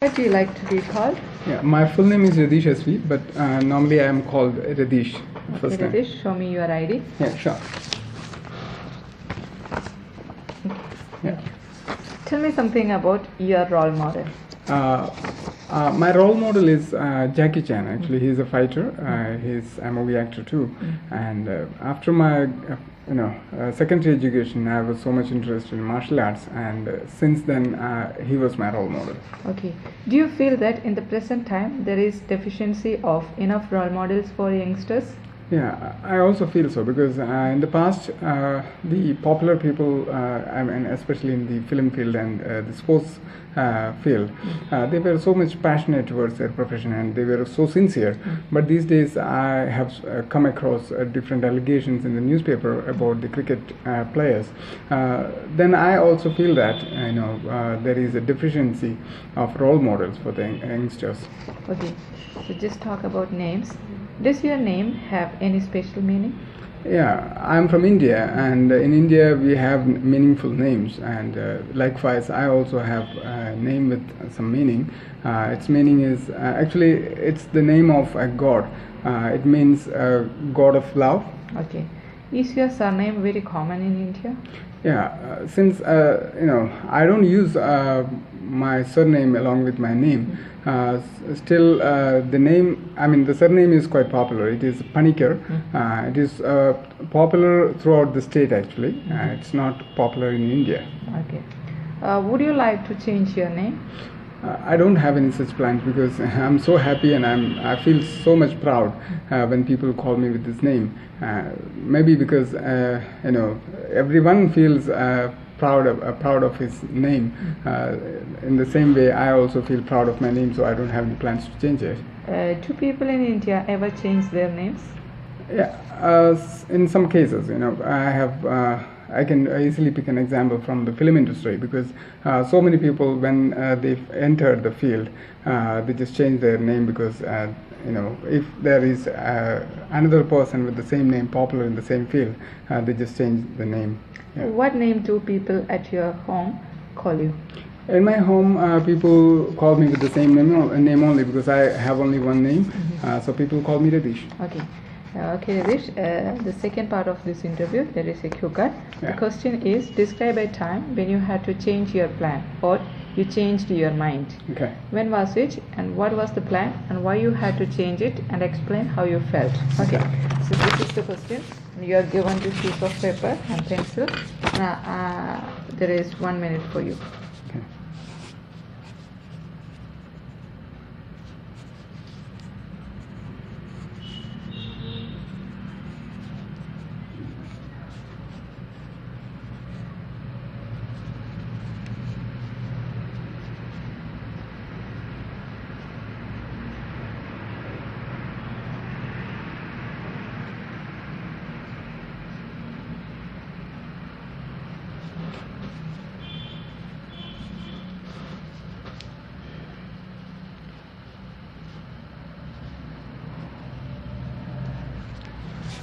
What do you like to be called? Yeah, my full name is Radish, but normally I am called Radish. Okay, Radish, show me your ID. Yeah, sure. Yeah. Tell me something about your role model. My role model is Jackie Chan. Actually, he's a fighter. He's a movie actor too. And after my secondary education, I was so much interested in martial arts, and since then he was my role model. Okay. Do you feel that in the present time there is deficiency of enough role models for youngsters? Yeah, I also feel so, because in the past, the popular people, I mean, especially in the film field and the sports field, they were so much passionate towards their profession and they were so sincere. But these days, I have come across different allegations in the newspaper about the cricket players. Then I also feel that there is a deficiency of role models for the youngsters. Okay, so just talk about names. Does your name have any special meaning? Yeah, I'm from India, and in India we have meaningful names, and likewise I also have a name with some meaning. Its meaning is actually it's the name of a god. It means god of love. Okay. Is your surname very common in India? Yeah, since I don't use my surname along with my name. Still, the surname is quite popular. It is Panikar. It is popular throughout the state actually. It's not popular in India. Okay. Would you like to change your name? I don't have any such plans, because I'm so happy and I feel so much proud when people call me with this name. Maybe because everyone feels proud of his name. In the same way, I also feel proud of my name, so I don't have any plans to change it. Do people in India ever change their names? Yeah, in some cases, I can easily pick an example from the film industry, because so many people, when they enter the field, they just change their name because if there is another person with the same name popular in the same field, they just change the name. Yeah. What name do people at your home call you? In my home, people call me with the same name only, because I have only one name. So people call me Radish. Okay. Okay, Radish, the second part of this interview, there is a cue card. Yeah. The question is, describe a time when you had to change your plan or you changed your mind. Okay. When was it, and what was the plan, and why you had to change it, and explain how you felt. Okay. So this is the question. You are given this piece of paper and pencil. There is 1 minute for you. Okay.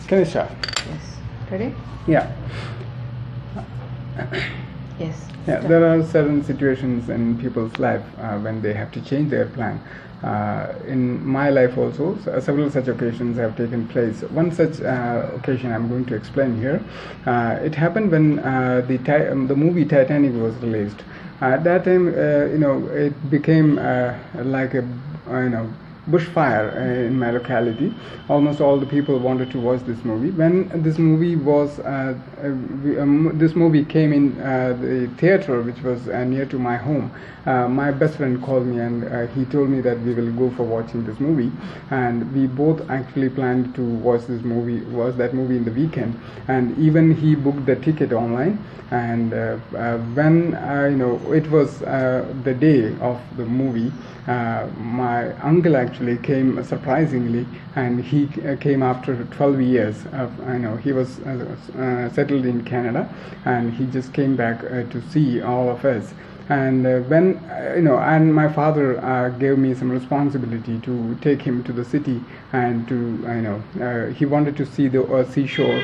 Can I start? Yes. Ready? Yeah. Yes. Yeah, start. there are certain situations in people's life when they have to change their plan. In my life also, several such occasions have taken place. One such occasion I'm going to explain here. It happened when the movie Titanic was released. At that time, it became like a bushfire in my locality. Almost all the people wanted to watch this movie. When this movie was this movie came in the theater, which was near to my home, my best friend called me and he told me that we will go for watching this movie, and we both actually planned to watch that movie in the weekend, and even he booked the ticket online. And when it was the day of the movie, my uncle actually came surprisingly, and he came after 12 years. He was settled in Canada, and he just came back to see all of us. And when and my father gave me some responsibility to take him to the city, and to he wanted to see the seashore,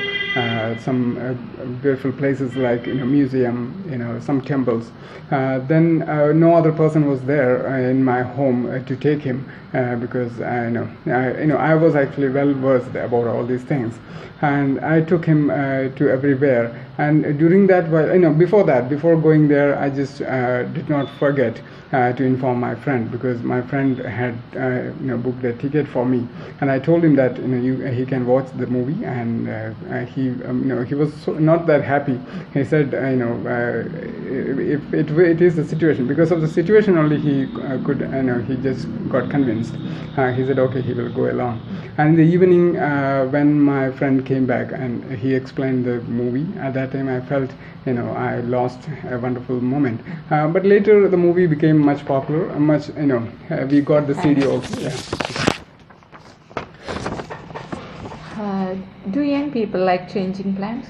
some beautiful places like museum, some temples. Then no other person was there in my home to take him, because I was actually well versed about all these things, and I took him to everywhere. And during that, before going there, I just did not forget to inform my friend, because my friend had booked a ticket for me, and I told him that he can watch the movie. And he was not that happy. He said if it is the situation, because of the situation only he could he just got convinced. He said okay, he will go along. And in the evening, when my friend came back and he explained the movie, at that time I felt I lost a wonderful moment. But later the movie became much popular, we got the CD also. Do young people like changing plans?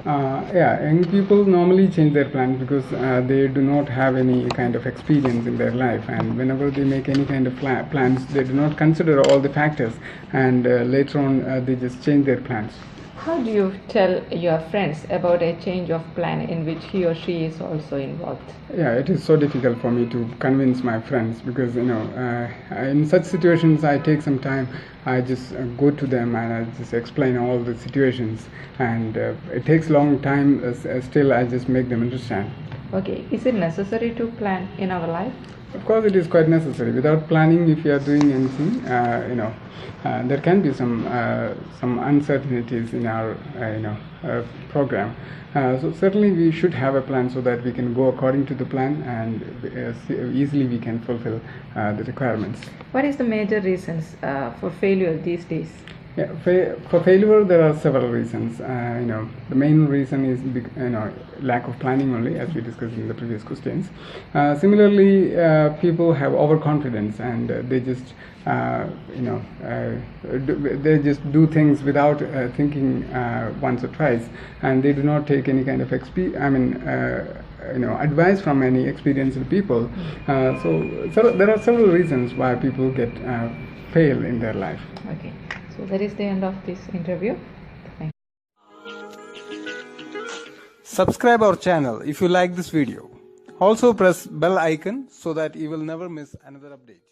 Young people normally change their plans because they do not have any kind of experience in their life, and whenever they make any kind of plans, they do not consider all the factors, and later on they just change their plans. How do you tell your friends about a change of plan in which he or she is also involved? It is so difficult for me to convince my friends, because in such situations I take some time. I just go to them and I just explain all the situations, and it takes long time. Still, I just make them understand. Okay, is it necessary to plan in our life? Of course, it is quite necessary. Without planning, if you are doing anything, there can be some uncertainties in our program. So certainly we should have a plan so that we can go according to the plan, and easily we can fulfill the requirements. What is the major reasons for failure these days? For failure, there are several reasons. The main reason is lack of planning only, as we discussed in the previous questions. Similarly, people have overconfidence, and they just they just do things without thinking once or twice, and they do not take any kind of advice from any experienced people. So there are several reasons why people get fail in their life. Okay. So that is the end of this interview. Thank you. Subscribe our channel if you like this video. Also press bell icon so that you will never miss another update.